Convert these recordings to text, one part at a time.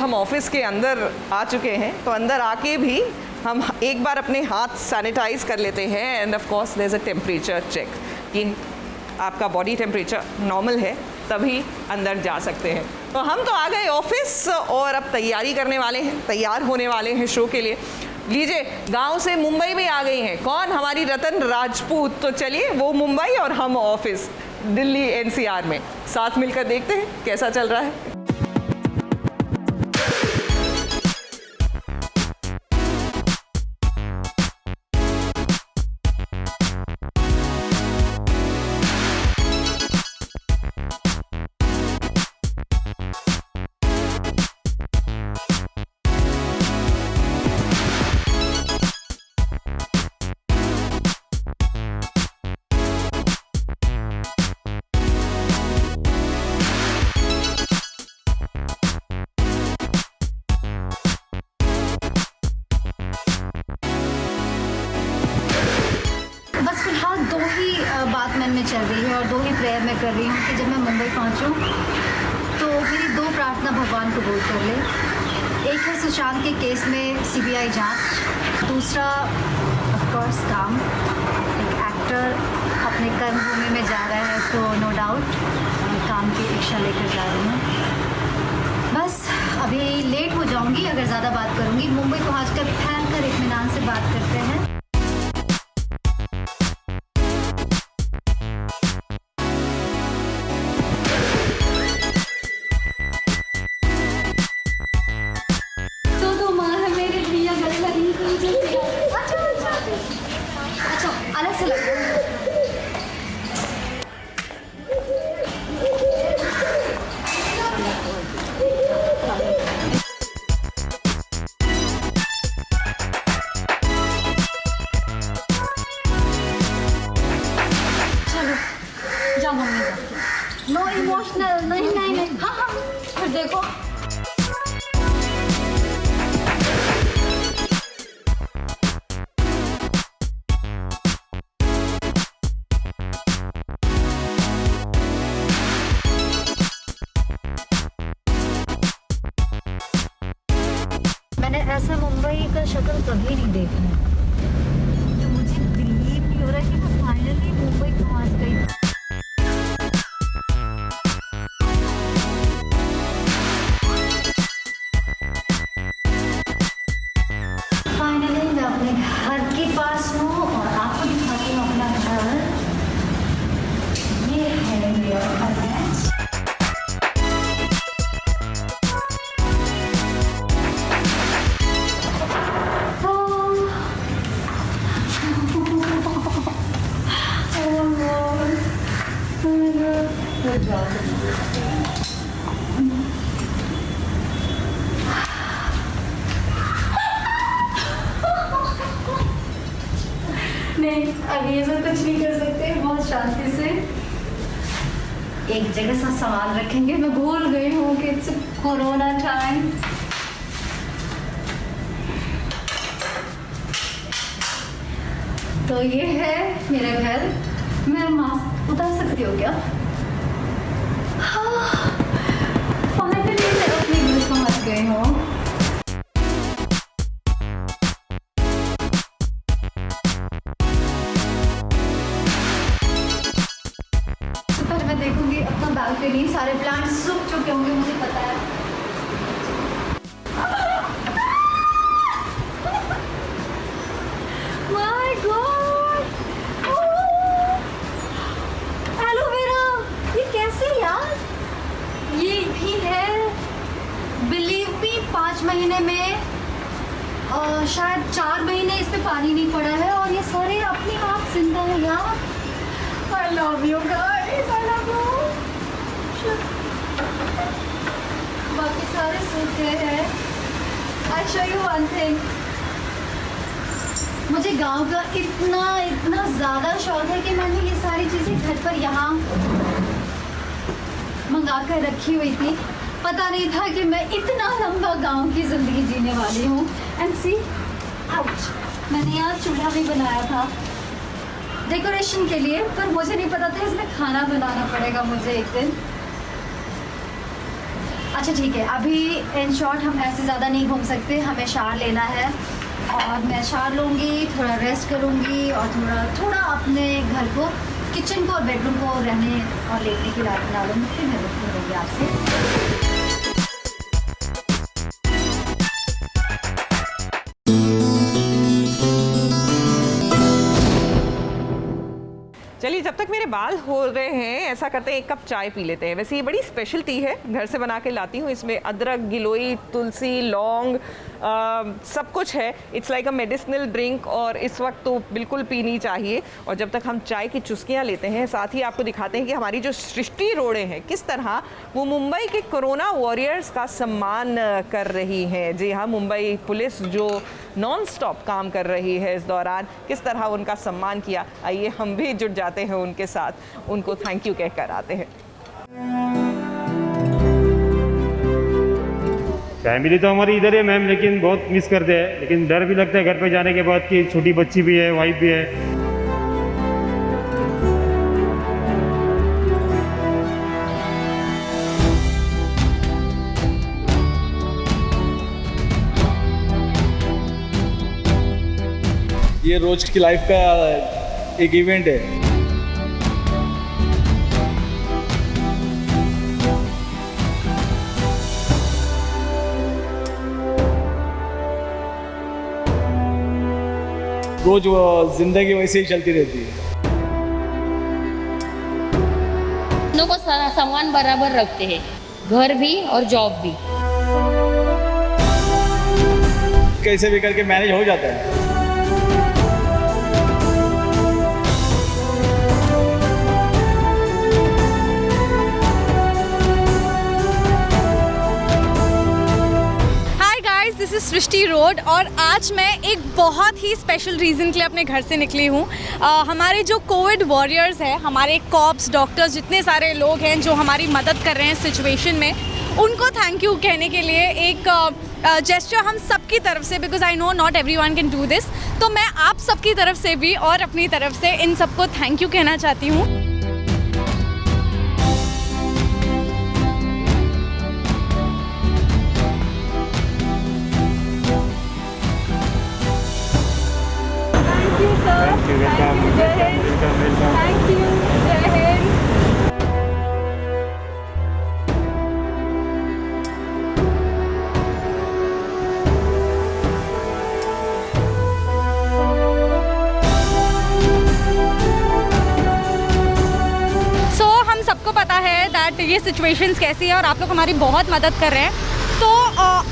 हम ऑफिस के अंदर आ चुके हैं, तो अंदर आके भी हम एक बार अपने हाथ सैनिटाइज कर लेते हैं and of course there is a temperature check कि आपका बॉडी टेम्परेचर नॉर्मल है, तभी अंदर जा सकते हैं। तो हम तो आ गए ऑफिस और अब तैयारी करने वाले हैं, तैयार होने वाले हैं शो के लिए। लीजिए, गांव से मुंबई भी आ गई हैं। कौन? हमारी रतन राजपूत। तो चलिए, वो मुंबई और हम ऑफिस दिल्ली एनसीआर में साथ मिलकर देखते हैं कैसा चल रहा है। बात मन में चल रही है और दो ही प्रेयर मैं कर रही हूँ कि जब मैं मुंबई पहुँचूँ तो मेरी दो प्रार्थना भगवान कबूल कर ले। एक है सुशांत के केस में सीबीआई जांच, दूसरा ऑफ कोर्स काम। एक एक्टर अपने कर्मभूमि में जा रहा है तो नो डाउट काम की इच्छा लेकर जा रही हूँ। बस अभी लेट हो जाऊँगी अगर ज़्यादा बात करूँगी। मुंबई पहुँच कर ठहर कर इत्मीनान से बात करते हैं। अलग से लगता है। चलो जाओ मम्मी, नो इमोशनल, नहीं नहीं नहीं। हाँ हाँ, फिर देखो मैंने ऐसा मुंबई का शक्ल कभी नहीं देखा है। तो मुझे बिलीव नहीं हो रहा कि मैं फाइनली मुंबई पहुंच गई। फाइनली मैं अपने घर के पास हूँ और आपको दिखाती हूँ अपना घर। ये है मेरा अड्रेस। नहीं, अभी ये सब कुछ नहीं कर सकते। बहुत शांति से एक जगह सा सामान रखेंगे। मैं भूल गई हूँ कि इट्स कोरोना टाइम। तो ये है मेरा घर। मैं मास्क उतार सकती हूँ क्या? हाँ, फाइनली मैं अपने घर पहुँच गई हूँ। पर मैं देखूंगी अपना बालकनी, सारे प्लांट्स सूख चुके होंगे मुझे पता है। माय गॉड, एलोवेरा, ये कैसे यार? ये भी है, बिलीव मी, 5 महीने में शायद 4 महीने इस पे पानी नहीं पड़ा है और ये सारे अपने आप जिंदा है यार। I love you guys, I love you। बाकी सारे सूखे हैं। I'll show you one thing। मुझे गांव का इतना ज़्यादा शौक है कि मैंने ये सारी चीज़ें घर पर यहाँ मंगा कर रखी हुई थी। पता नहीं था कि मैं इतना लंबा गांव की ज़िंदगी जीने वाली हूँ। एंड सी, आउच, मैंने यहाँ चूल्हा भी बनाया था डेकोरेशन के लिए, पर मुझे नहीं पता था इसमें खाना बनाना पड़ेगा मुझे एक दिन। अच्छा ठीक है, अभी इन शॉर्ट हम ऐसे ज़्यादा नहीं घूम सकते, हमें शार लेना है और मैं शार लूँगी, थोड़ा रेस्ट करूँगी और थोड़ा अपने घर को, किचन को और बेडरूम को रहने और लेटने की रात बना लूँगी, फिर मैं मिलूँगी आपसे। चलिए, जब तक मेरे बाल हो रहे हैं ऐसा करते हैं, एक कप चाय पी लेते हैं। वैसे ये बड़ी स्पेशल टी है, घर से बना के लाती हूँ। इसमें अदरक, गिलोई, तुलसी, लौंग सब कुछ है। It's like a medicinal drink और इस वक्त तो बिल्कुल पीनी चाहिए। और जब तक हम चाय की चुस्कियाँ लेते हैं, साथ ही आपको दिखाते हैं कि हमारी जो सृष्टि रोड़े हैं किस तरह वो मुंबई के कोरोना वॉरियर्स का सम्मान कर रही हैं। जी हाँ, मुंबई पुलिस जो नॉन स्टॉप काम कर रही है इस दौरान, किस तरह उनका सम्मान किया। आइए हम भी जुट जाते हैं उनके साथ, उनको थैंक यू कहकर आते हैं। फैमिली तो हमारी इधर है मैम, लेकिन बहुत मिस करते हैं। लेकिन डर भी लगता है घर पे जाने के बाद कि छोटी बच्ची भी है, वाइफ भी है। ये रोज की लाइफ का एक इवेंट है। रोज वो जिंदगी वैसे ही चलती रहती है। दोनों को सामान बराबर रखते हैं, घर भी और जॉब भी। कैसे भी करके मैनेज हो जाता है। दिस इज़ सृष्टि रोड और आज मैं एक बहुत ही स्पेशल रीज़न के लिए अपने घर से निकली हूँ। हमारे जो कोविड वॉरियर्स हैं, हमारे कॉप्स, डॉक्टर्स, जितने सारे लोग हैं जो हमारी मदद कर रहे हैं सिचुएशन में, उनको थैंक यू कहने के लिए एक जेस्चर हम सब की तरफ से, because I know not everyone can do this, तो मैं आप सब की तरफ से भी और अपनी तरफ से इन सबको थैंक यू कहना चाहती हूँ। Thank you. जय हिंद। हम सबको पता है दैट ये सिचुएशंस कैसी है और आप लोग हमारी बहुत मदद कर रहे हैं। तो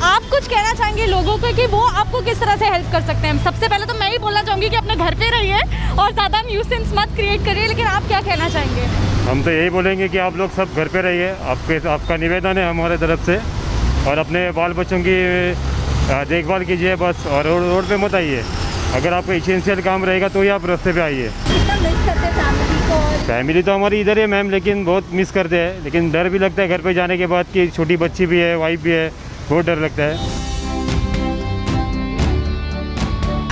आप कुछ कहना चाहेंगे लोगों को कि वो आपको किस तरह से हेल्प कर सकते हैं? सबसे पहले तो मैं ही बोलना चाहूँगी कि अपने घर पे रहिए और ज़्यादा न्यूसेंस मत क्रिएट करिए, लेकिन आप क्या कहना चाहेंगे? हम तो यही बोलेंगे कि आप लोग सब घर पे रहिए। आपका निवेदन है हमारे तरफ से, और अपने बाल बच्चों की देखभाल कीजिए बस, और रोड पे मत आइए। अगर आपको एसेंशियल काम रहेगा तो ही आप रास्ते पे आइए। फैमिली तो हमारी इधर है मैम, लेकिन बहुत मिस करते हैं। लेकिन डर भी लगता है घर पे जाने के बाद कि छोटी बच्ची भी है, वाइफ भी है, बहुत डर लगता है।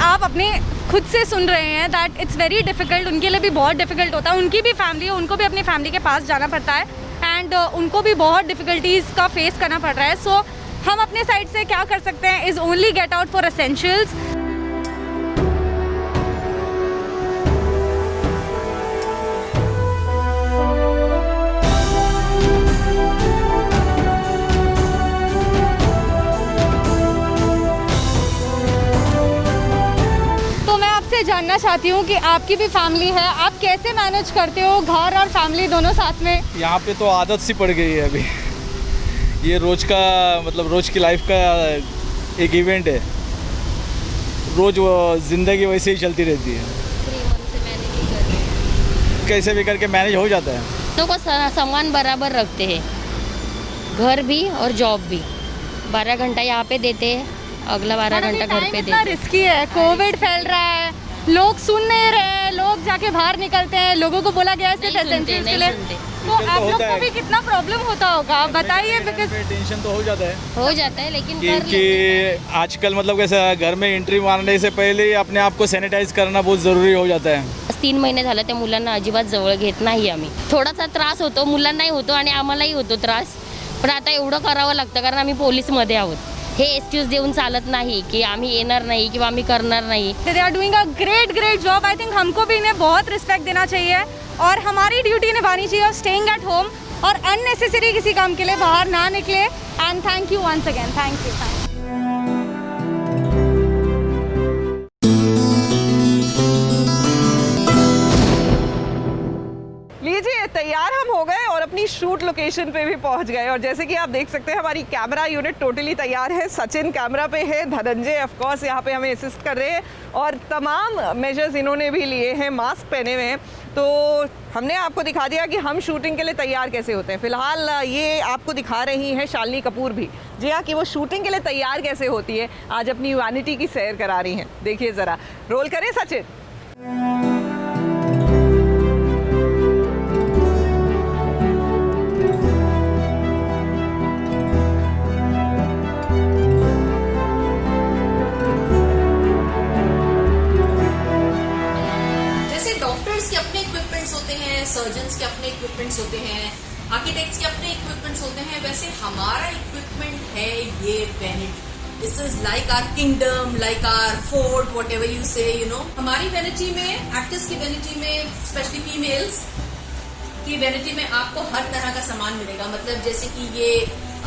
आप अपने खुद से सुन रहे हैं दैट इट्स वेरी डिफ़िकल्ट, उनके लिए भी बहुत डिफ़िकल्ट होता है। उनकी भी फैमिली है, उनको भी अपनी फैमिली के पास जाना पड़ता है एंड उनको भी बहुत डिफ़िकल्टीज़ का फेस करना पड़ रहा है। सो हम अपने साइड से क्या कर सकते हैं is only get out for essentials. जानना चाहती हूँ कि आपकी भी फैमिली है, आप कैसे मैनेज करते हो घर और फैमिली दोनों साथ में? यहाँ पे तो आदत सी पड़ गई है अभी। ये रोज का मतलब रोज की लाइफ का एक इवेंट है। रोज वो ज़िंदगी वैसे ही चलती रहती है। कैसे भी करके मैनेज हो जाता है। दोनों को सामान बराबर रखते हैं, घर भी और जॉब भी। 12 घंटा यहाँ पे देते हैं, अगला 12 घंटा घर पे देते हैं। रिस्की है, कोविड फैल रहा है, लोग सुन नहीं रहे, लोग जाके बाहर निकलते हैं, लोगों को बोला गया है सिर्फ एसेंशियल्स के लिए। तो आप लोग को भी कितना प्रॉब्लम होता होगा आप बताइए। बिकॉज टेंशन तो हो जाता है लेकिन क्योंकि आजकल मतलब कैसा घर में एंट्री मारने से पहले अपने आप को सॅनिटाइज करना बहुत ज़रूरी हो जाता है। 3 महिने झालं त्या मुलांना अजिबात जवळ घेत नाही आम्ही। थोडासा त्रास होतो, मुलांनाही होतो आणि आम्हालाही होतो त्रास, पण आता एवढं करावं लागतं कारण आम्ही पोलीसमध्ये आहोत. हे एक्सक्यूज देऊन चालत नाही की आम्ही येणार नाही किंवा आम्ही करणार नाही. They are doing a great job. I think हमको भी इन्हें बहुत रिस्पेक्ट देना चाहिए और हमारी ड्यूटी निभानी चाहिए और स्टेइंग एट होम और अननेसेसरी किसी काम के लिए बाहर ना निकले. And thank you once again. Thank you. लीजिए, तैयार हम हो गए और अपनी शूट लोकेशन पे भी पहुंच गए. और जैसे कि आप देख सकते हैं हमारी कैमरा यूनिट टोटली तैयार है. सचिन कैमरा पे है, धनंजय ऑफ कोर्स यहाँ पे हमें असिस्ट कर रहे हैं और तमाम मेजर्स इन्होंने भी लिए हैं, मास्क पहने हुए हैं. तो हमने आपको दिखा दिया कि हम शूटिंग के लिए तैयार कैसे होते हैं. फिलहाल ये आपको दिखा रही हैं शालिनी कपूर भी, जी हाँ, कि वो शूटिंग के लिए तैयार कैसे होती है. आज अपनी वैनिटी की सैर करा रही हैं. देखिए ज़रा, रोल करें सचिन. सर्जन्स के अपने इक्विपमेंट्स होते हैं, आर्किटेक्ट्स के अपने इक्विपमेंट्स होते हैं, वैसे हमारा इक्विपमेंट है ये vanity. This is like our kingdom, like our fort, whatever you say, you know. हमारी वैनिटी में, एक्टर्स की वैनिटी में, स्पेशली फीमेल्स की वैनिटी में आपको हर तरह का सामान मिलेगा. मतलब जैसे कि ये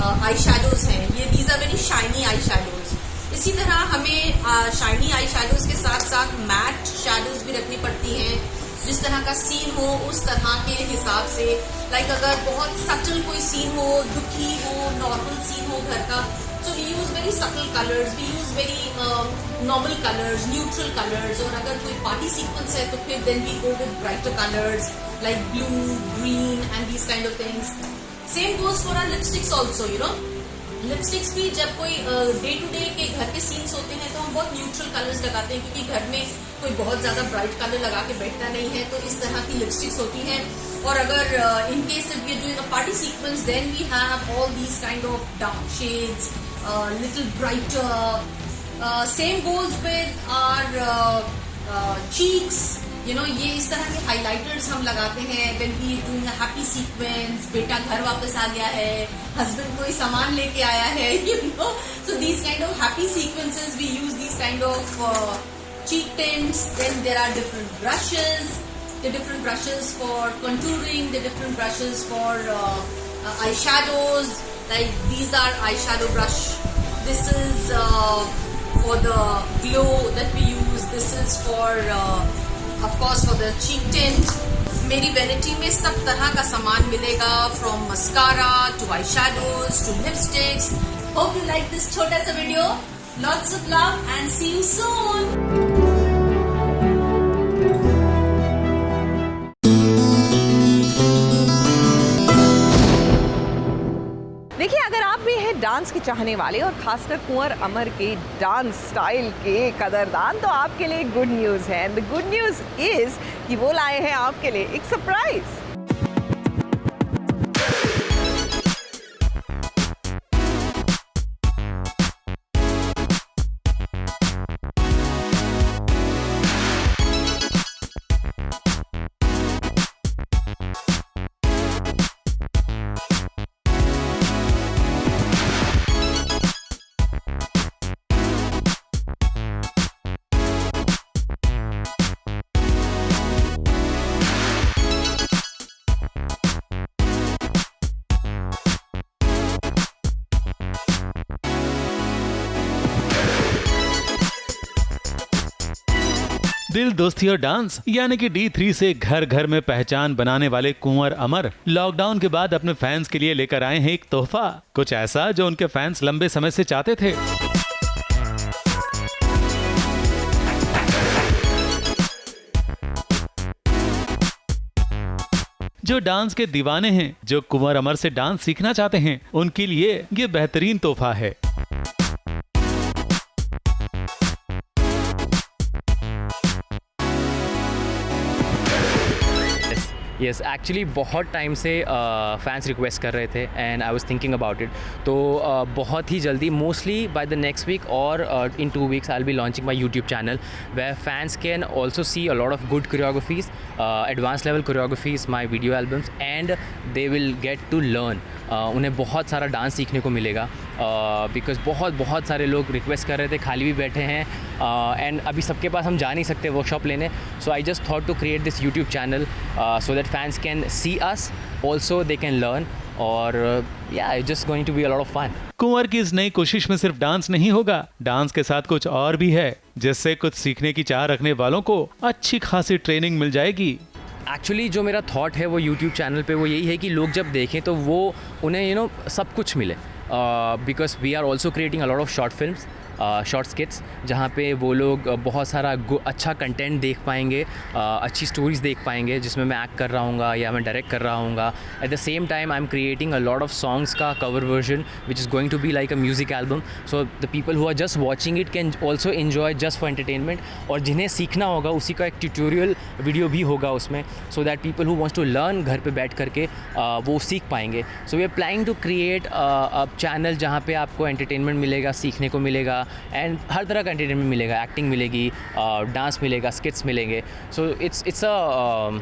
आई शैडोज हैं, ये these are very shiny eye shadows. इसी तरह हमें शाइनी आई शैडोज के साथ साथ मैट शैडोज भी रखनी पड़ती हैं. जिस तरह का सीन हो उस तरह के हिसाब से. लाइक अगर बहुत सटल कोई सीन हो, दुखी हो, नॉर्मल सीन हो घर का, so we use very subtle colors, we use very normal colors, neutral colors. और अगर कोई party sequence है तो फिर then we go with brighter colors like blue, green and these kind of things. Same goes for our lipsticks also, you know. Lipsticks भी जब कोई day to day के घर के सीन्स होते हैं तो हम बहुत न्यूट्रल कलर्स लगाते हैं क्योंकि घर में कोई बहुत ज्यादा ब्राइट कलर लगा के बैठता नहीं है. तो इस तरह की लिपस्टिक्स होती हैं. और अगर in case if we are doing a party sequence then we have all these kind of dark shades, little brighter. Same goes with our cheeks, you know. ये इस तरह के हाइलाइटर्स हम लगाते हैं when we doing a happy sequence. बेटा घर वापस आ गया है, हस्बैंड कोई सामान लेके आया है, you know. So these kind of happy sequences we use these kind of cheek tints. Then there are different brushes. The different brushes for contouring, the different brushes for eyeshadows. Like these are eyeshadow brush. This is for the glow that we use. This is for of course for the cheek tint. मेरी vanity में सब तरह का सामान मिलेगा, from mascara to eyeshadows to lipsticks. Hope you like this छोटा सा video. Lots of love and see you soon. देखिए, अगर आप भी हैं डांस के चाहने वाले और खासकर कुंवर अमर के डांस स्टाइल के कदरदान, तो आपके लिए गुड न्यूज़ है. And the good news is कि वो लाए हैं आपके लिए एक सरप्राइज. दिल दोस्ती और डांस यानी कि D3 से घर घर में पहचान बनाने वाले कुंवर अमर लॉकडाउन के बाद अपने फैंस के लिए लेकर आए हैं एक तोहफा. कुछ ऐसा जो उनके फैंस लंबे समय से चाहते थे. जो डांस के दीवाने हैं, जो कुंवर अमर से डांस सीखना चाहते हैं, उनके लिए ये बेहतरीन तोहफा है. यस एक्चुअली बहुत टाइम से फैंस रिक्वेस्ट कर रहे थे and I was thinking about it. तो बहुत ही जल्दी, mostly by the next week और in 2 weeks I will be launching my YouTube channel where fans can also see a lot of good choreographies, advance level choreographies, my video albums, and they will get to learn. उन्हें बहुत सारा dance सीखने को मिलेगा because बहुत सारे लोग request कर रहे थे, खाली भी बैठे हैं एंड अभी सबके पास हम जा नहीं सकते वर्कशॉप लेने. So I just thought to create this YouTube channel so that fans can see us, also they can learn, और या it's just going to be a lot of fun. Kunwar की इस नई कोशिश में सिर्फ डांस नहीं होगा, डांस के साथ कुछ और भी है जिससे कुछ सीखने की चाह रखने वालों को अच्छी खासी ट्रेनिंग मिल जाएगी. एक्चुअली जो मेरा थॉट है वो यूट्यूब चैनल पे वो यही है कि लोग जब देखें तो वो उन्हें सब कुछ मिले, because we are also creating a lot of short films, short skits, जहाँ पे वो लोग बहुत सारा अच्छा कंटेंट देख पाएंगे, अच्छी स्टोरीज देख पाएंगे जिसमें मैं एक्ट कर रहा हूँगा या मैं डायरेक्ट कर रहा हूँगा. At the same time I am creating a lot of songs का cover version which is going to be like a music album. So the people who are just watching it can also enjoy just for entertainment, और जिन्हें सीखना होगा उसी का एक tutorial video भी होगा उसमें, so that people who wants to learn घर पे बैठ करके वो सीख पाएंगे. So we are planning to create a channel जहाँ पे आपको एंटरटेनमेंट मिलेगा, सीखने को मिलेगा, एंड हर तरह का एंटरटेनमेंट मिलेगा, एक्टिंग मिलेगी, डांस मिलेगा, स्किट्स मिलेंगे. So it's a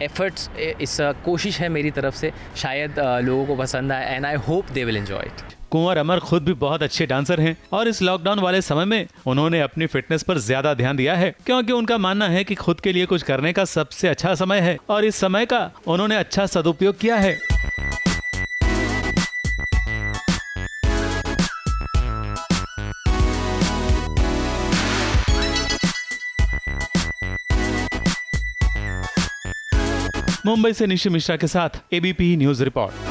efforts, it's a कोशिश है मेरी तरफ से, शायद लोगों को पसंद आए and I hope they will enjoy it. Kunwar Amar खुद भी बहुत अच्छे डांसर हैं और इस लॉकडाउन वाले समय में उन्होंने अपनी फिटनेस पर ज्यादा ध्यान दिया है, क्योंकि उनका मानना है कि खुद के लिए कुछ करने का सबसे अच्छा समय है और इस समय का उन्होंने अच्छा सदुपयोग किया है. मुंबई से निशी मिश्रा के साथ एबीपी न्यूज रिपोर्ट.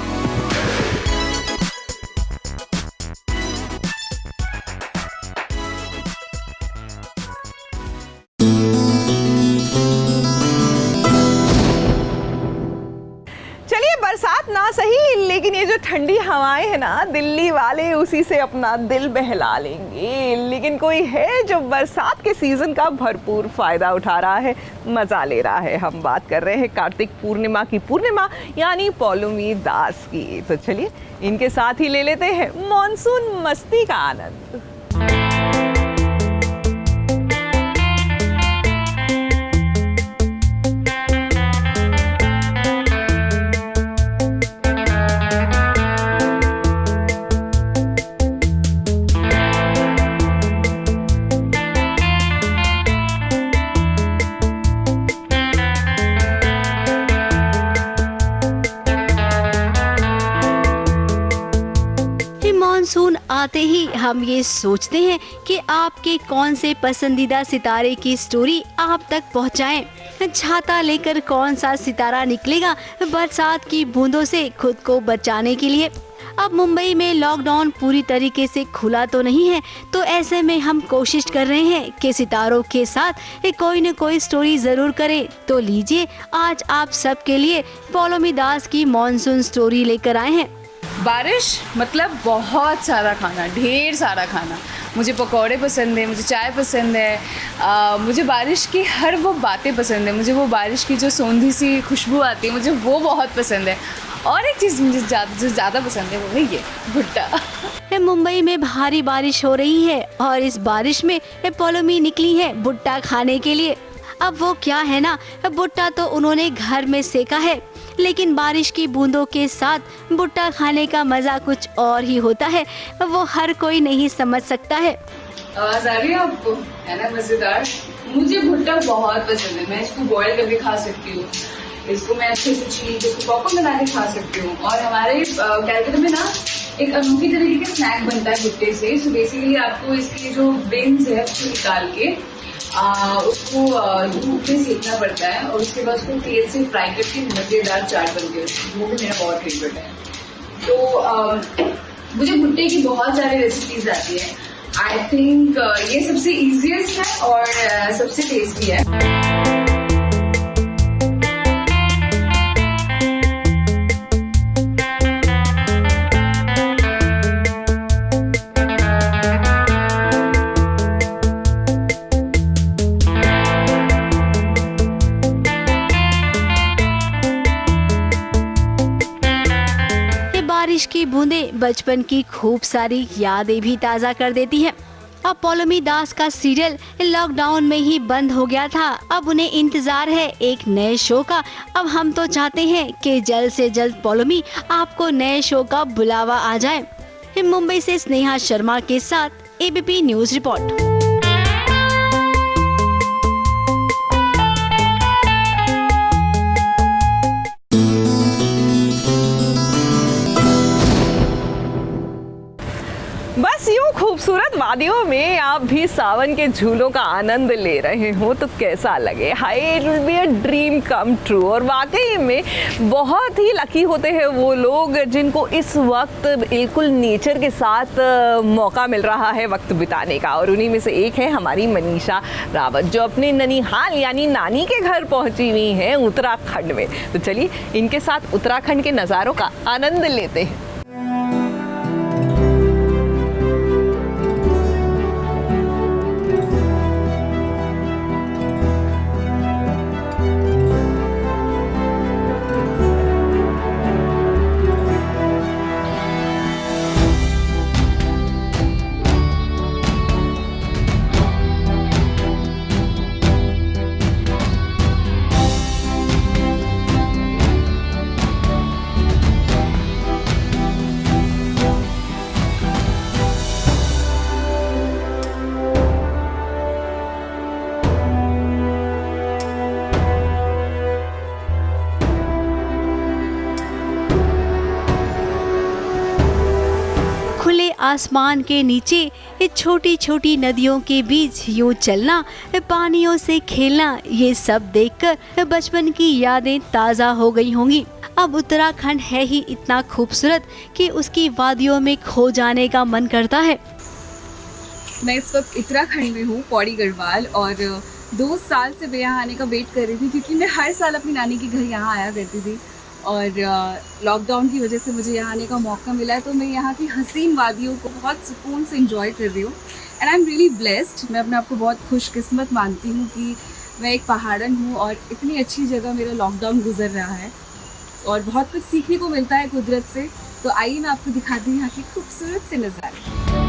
चलिए, बरसात ना सही लेकिन ये जो ठंडी हवाएं हैं ना, दिल्ली वाले उसी से अपना दिल बहला लेंगे. लेकिन कोई है जो बरसात के सीजन का भरपूर फायदा उठा रहा है, मजा ले रहा है. हम बात कर रहे हैं कार्तिक पूर्णिमा की पूर्णिमा यानी पौलोमी दास की. तो चलिए इनके साथ ही ले लेते हैं मॉनसून मस्ती का आनंद. मानसून आते ही हम ये सोचते हैं कि आपके कौन से पसंदीदा सितारे की स्टोरी आप तक पहुंचाएं. छाता लेकर कौन सा सितारा निकलेगा बरसात की बूंदों से खुद को बचाने के लिए. अब मुंबई में लॉकडाउन पूरी तरीके से खुला तो नहीं है, तो ऐसे में हम कोशिश कर रहे हैं कि सितारों के साथ कोई न कोई स्टोरी जरूर करें. तो लीजिए, आज आप सबके लिए पौलोमी दास की मॉनसून स्टोरी लेकर आए हैं. बारिश मतलब बहुत सारा खाना, ढेर सारा खाना. मुझे पकौड़े पसंद है, मुझे चाय पसंद है, मुझे बारिश की हर वो बातें पसंद है. मुझे वो बारिश की जो सौंधी सी खुशबू आती है, मुझे वो बहुत पसंद है. और एक चीज़ मुझे जो ज़्यादा पसंद है वो है ये भुट्टा. मुंबई में भारी बारिश हो रही है और इस बारिश में पौलोमी निकली है भुट्टा खाने के लिए. अब वो क्या है ना, भुट्टा तो उन्होंने घर में सेका है, लेकिन बारिश की बूंदों के साथ भुट्टा खाने का मजा कुछ और ही होता है. वो हर कोई नहीं समझ सकता है. आवाज आ रही है आपको? है ना मजेदार. मुझे भुट्टा बहुत पसंद है. मैं इसको बॉयल करके खा सकती हूँ, इसको मैं अच्छे से छील के इसको पॉपकॉर्न बना के खा सकती हूँ. और हमारे कैलकाटा में ना एक अनोखी तरीके का स्नैक बनता है भुट्टे से. सो बेसिकली आपको इसके जो बेन्स है उसको निकाल के उसको धूप में सेकना पड़ता है और उसके बाद उसको तेल से फ्राई करके मजेदार चाट बनती है, वो भी मेरा बहुत फेवरेट है. तो मुझे भुट्टे की बहुत सारी रेसिपीज आती है. आई थिंक ये सबसे इजीएस्ट है और सबसे टेस्टी है. बारिश की बूंदें बचपन की खूब सारी यादें भी ताज़ा कर देती हैं। अब पौलोमी दास का सीरियल लॉकडाउन में ही बंद हो गया था। अब उन्हें इंतजार है एक नए शो का। अब हम तो चाहते हैं कि जल्द से जल्द पौलोमी आपको नए शो का बुलावा आ जाए। मुंबई से स्नेहा शर्मा के साथ एबीपी न्यूज रिपोर्ट। बस यूँ खूबसूरत वादियों में आप भी सावन के झूलों का आनंद ले रहे हो तो कैसा लगे। Hi, it will be a dream come true. और वाकई में बहुत ही लकी होते हैं वो लोग जिनको इस वक्त बिल्कुल नेचर के साथ मौका मिल रहा है वक्त बिताने का। और उन्हीं में से एक है हमारी मनीषा रावत, जो अपने ननिहाल यानी नानी के घर पहुंची हुई हैं उत्तराखंड में। तो चलिए इनके साथ उत्तराखंड के नज़ारों का आनंद लेते हैं। आसमान के नीचे छोटी छोटी नदियों के बीच यूं चलना, पानियों से खेलना, ये सब देखकर बचपन की यादें ताज़ा हो गई होंगी। अब उत्तराखंड है ही इतना खूबसूरत कि उसकी वादियों में खो जाने का मन करता है। मैं इस वक्त उत्तराखंड में हूँ, पौड़ी गढ़वाल, और 2 साल से मैं यहाँ आने का वेट कर रही थी क्योंकि मैं हर साल अपनी नानी के घर यहाँ आया करती थी। और लॉकडाउन की वजह से मुझे यहाँ आने का मौका मिला है, तो मैं यहाँ की हसीन वादियों को बहुत सुकून से एंजॉय कर रही हूँ। And I am really blessed. मैं अपने आप को बहुत खुशकिस्मत मानती हूँ कि मैं एक पहाड़न हूँ और इतनी अच्छी जगह मेरा लॉकडाउन गुजर रहा है और बहुत कुछ सीखने को मिलता है कुदरत से। तो आइए मैं आपको दिखाती हूँ यहाँ के खूबसूरत से नज़ारे।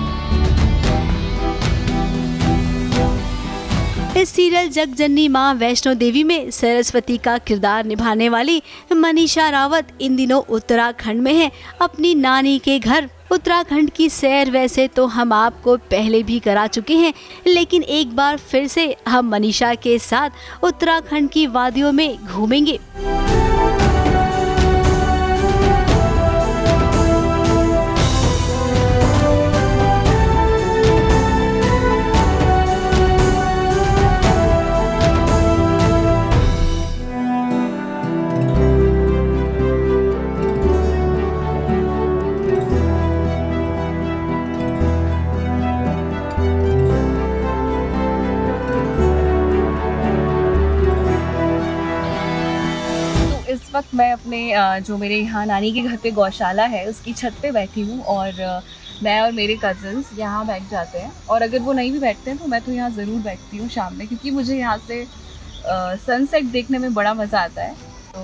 इस सीरियल जगजननी माँ वैष्णो देवी में सरस्वती का किरदार निभाने वाली मनीषा रावत इन दिनों उत्तराखंड में है, अपनी नानी के घर। उत्तराखंड की सैर वैसे तो हम आपको पहले भी करा चुके हैं, लेकिन एक बार फिर से हम मनीषा के साथ उत्तराखंड की वादियों में घूमेंगे। इस वक्त मैं अपने जो मेरे यहाँ नानी के घर पे गौशाला है उसकी छत पे बैठी हूँ और मैं और मेरे कज़न्स यहाँ बैठ जाते हैं। और अगर वो नहीं भी बैठते हैं तो मैं तो यहाँ ज़रूर बैठती हूँ शाम में, क्योंकि मुझे यहाँ से सनसेट देखने में बड़ा मज़ा आता है। तो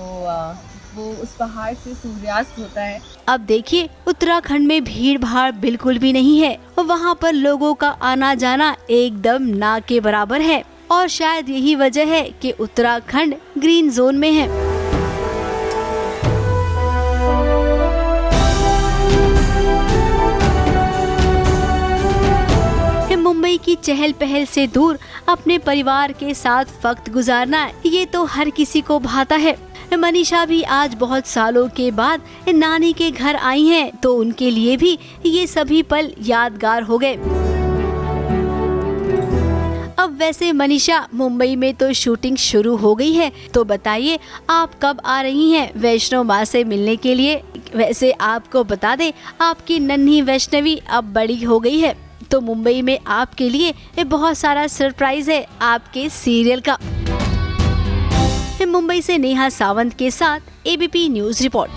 वो उस पहाड़ से सूर्यास्त होता है। अब देखिए, उत्तराखंड में भीड़ भाड़ बिल्कुल भी नहीं है। वहाँ पर लोगों का आना जाना एकदम ना के बराबर है और शायद यही वजह है कि उत्तराखंड ग्रीन जोन में है। मुंबई की चहल पहल से दूर अपने परिवार के साथ वक्त गुजारना, ये तो हर किसी को भाता है। मनीषा भी आज बहुत सालों के बाद नानी के घर आई हैं, तो उनके लिए भी ये सभी पल यादगार हो गए। अब वैसे मनीषा, मुंबई में तो शूटिंग शुरू हो गई है, तो बताइए आप कब आ रही हैं वैष्णो माँ से मिलने के लिए? वैसे आपको बता दें, आपकी नन्ही वैष्णवी अब बड़ी हो गई है, तो मुंबई में आपके लिए बहुत सारा सरप्राइज है आपके सीरियल का। मुंबई से नेहा सावंत के साथ एबीपी न्यूज रिपोर्ट।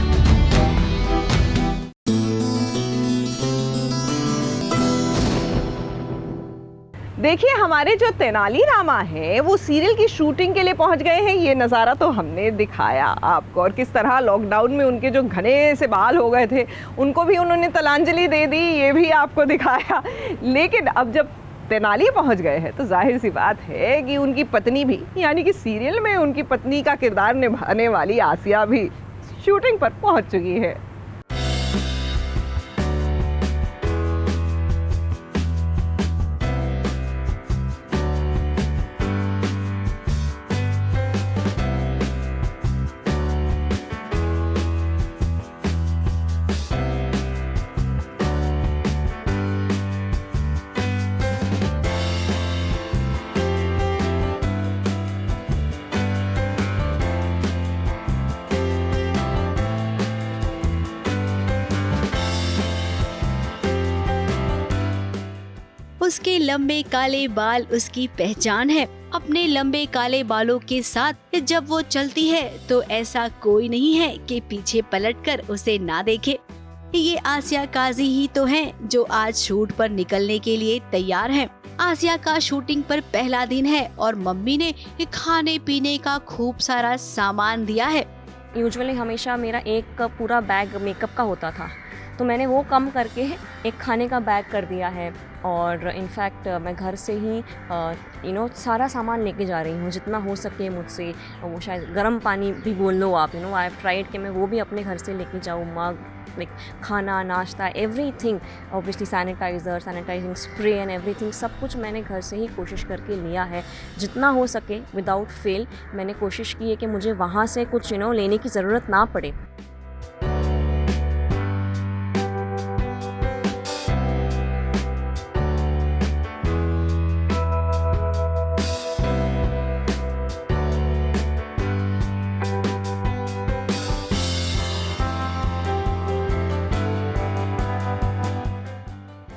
देखिए हमारे जो तेनाली रामा है वो सीरियल की शूटिंग के लिए पहुंच गए हैं। ये नज़ारा तो हमने दिखाया आपको, और किस तरह लॉकडाउन में उनके जो घने से बाल हो गए थे उनको भी उन्होंने तिलांजलि दे दी, ये भी आपको दिखाया। लेकिन अब जब तेनाली पहुंच गए हैं तो जाहिर सी बात है कि उनकी पत्नी भी, यानी कि सीरियल में उनकी पत्नी का किरदार निभाने वाली आसिया भी शूटिंग पर पहुंच चुकी है। उसके लंबे काले बाल उसकी पहचान है। अपने लंबे काले बालों के साथ जब वो चलती है तो ऐसा कोई नहीं है कि पीछे पलटकर उसे ना देखे। ये आसिया काजी ही तो हैं जो आज शूट पर निकलने के लिए तैयार हैं। आसिया का शूटिंग पर पहला दिन है और मम्मी ने खाने पीने का खूब सारा सामान दिया है। यूजुअली हमेशा मेरा एक पूरा बैग मेकअप का होता था, तो मैंने वो कम करके एक खाने का बैग कर दिया है। और इनफैक्ट मैं घर से ही सारा सामान लेके जा रही हूँ जितना हो सके मुझसे। वो शायद गर्म पानी भी बोल लो आप, आई हैव ट्राइड कि मैं वो भी अपने घर से लेके जाऊँ, मग, लाइक खाना, नाश्ता, everything, obviously sanitizer, sanitizing spray and everything, सब कुछ मैंने घर से ही कोशिश करके लिया है जितना हो सके। विदाउट फेल मैंने कोशिश की है कि मुझे वहाँ से कुछ लेने की ज़रूरत ना पड़े।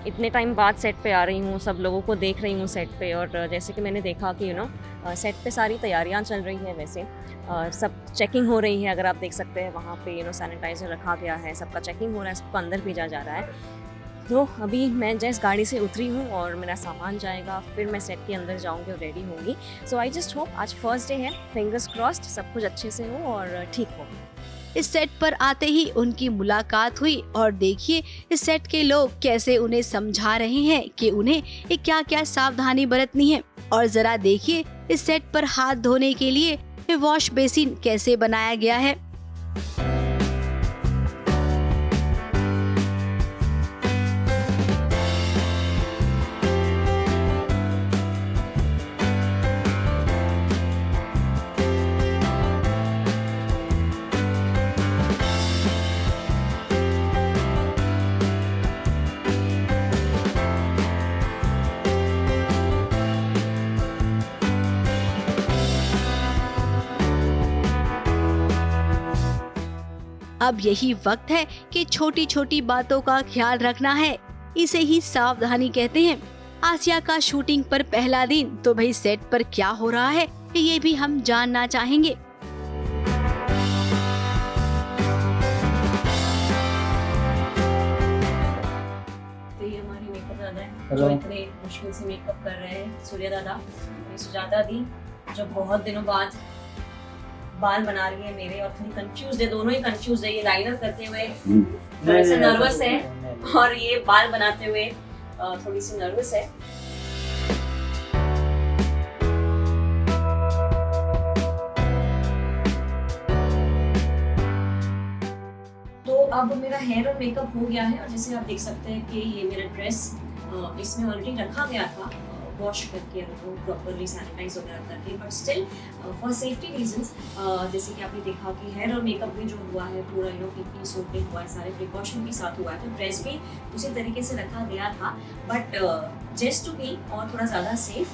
इतने टाइम बाद सेट पे आ रही हूँ, सब लोगों को देख रही हूँ सेट पे, और जैसे कि मैंने देखा कि सेट पे सारी तैयारियाँ चल रही हैं। वैसे सब चेकिंग हो रही है, अगर आप देख सकते हैं वहाँ पे सैनिटाइज़र रखा गया है, सबका चेकिंग हो रहा है, सबको अंदर भेजा जा रहा है। तो अभी मैं जस्ट गाड़ी से उतरी हूँ और मेरा सामान जाएगा, फिर मैं सेट के अंदर जाऊँगी और रेडी होंगी। सो आई जस्ट होप, आज फर्स्ट डे है, फिंगर्स क्रॉस्ड सब कुछ अच्छे से हो और ठीक हो। इस सेट पर आते ही उनकी मुलाकात हुई और देखिए इस सेट के लोग कैसे उन्हें समझा रहे हैं कि उन्हें क्या क्या सावधानी बरतनी है। और जरा देखिए इस सेट पर हाथ धोने के लिए वॉश बेसिन कैसे बनाया गया है। अब यही वक्त है कि छोटी छोटी बातों का ख्याल रखना है, इसे ही सावधानी कहते हैं। आसिया का शूटिंग पर पहला दिन, तो भाई सेट पर क्या हो रहा है ये भी हम जानना चाहेंगे। तो ये हमारे मेकअप दादा है जो इतने मुश्किल से मेकअप कर रहे हैं, सूर्य दादा, सुजाता दी जो बहुत दिनों बाद बाल बना रही है मेरे, और थोड़ी कंफ्यूज है, दोनों ही कंफ्यूज है। ये लाइनर करते हुए थोड़ा सा नर्वस है और ये बाल बनाते हुए थोड़ी सी नर्वस है। तो अब मेरा हेयर और मेकअप हो गया है, और जैसे आप देख सकते हैं कि ये मेरा ड्रेस इसमें ऑलरेडी रखा गया था वॉश करके, प्रॉपरली सैनिटाइज वगैरह करके, but still for safety reasons जैसे कि आपने देखा कि हेयर और मेकअप भी जो हुआ है पूरा पीपी सोप पे हुआ है, सारे प्रिकॉशन के साथ हुआ है, तो ड्रेस भी उसी तरीके से रखा गया था। बट जस्ट टू बी और थोड़ा ज़्यादा सेफ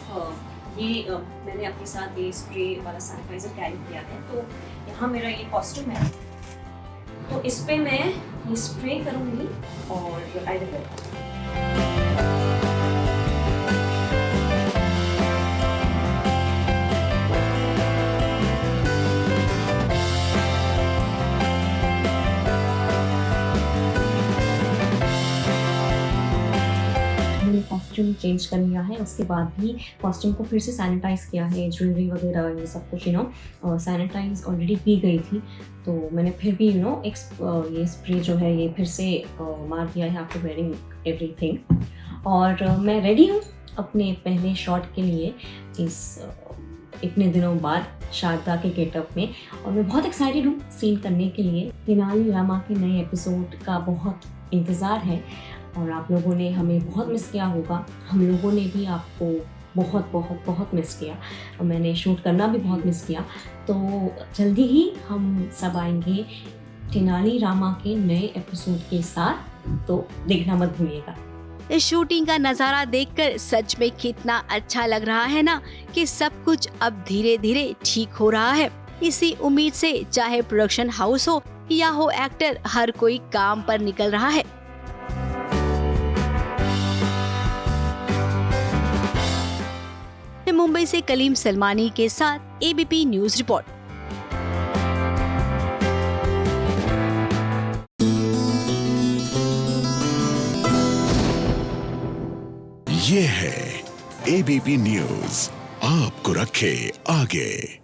ये मैंने अपने साथ ये स्प्रे वाला सैनिटाइजर कैरी किया है। तो यहाँ मेरा ये कॉस्ट्यूम है, तो इस पर मैं ये स्प्रे करूँगी और आई विल कॉस्ट्यूम चेंज कर लिया है, उसके बाद भी कॉस्ट्यूम को फिर से सैनिटाइज़ किया है, ज्वेलरी वगैरह ये सब कुछ सैनिटाइज ऑलरेडी की गई थी, तो मैंने फिर भी ये स्प्रे जो है ये फिर से मार दिया है आफ्टर वेयरिंग एवरीथिंग। और मैं रेडी हूँ अपने पहले शॉट के लिए इतने दिनों बाद शारदा के गेटअप में, और मैं बहुत एक्साइटेड हूँ सीन करने के लिए। तेनाली रामा के नए एपिसोड का बहुत इंतज़ार है और आप लोगों ने हमें बहुत मिस किया होगा, हम लोगों ने भी आपको बहुत बहुत बहुत मिस किया, और मैंने शूट करना भी बहुत मिस किया। तो जल्दी ही हम सब आएंगे तेनाली रामा के नए एपिसोड के साथ, तो देखना मत भूलिएगा। इस शूटिंग का नज़ारा देखकर सच में कितना अच्छा लग रहा है ना, कि सब कुछ अब धीरे धीरे ठीक हो रहा है। इसी उम्मीद से चाहे प्रोडक्शन हाउस हो या हो एक्टर, हर कोई काम पर निकल रहा है। मुंबई से कलीम सलमानी के साथ एबीपी न्यूज रिपोर्ट। ये है एबीपी न्यूज़, आपको रखे आगे।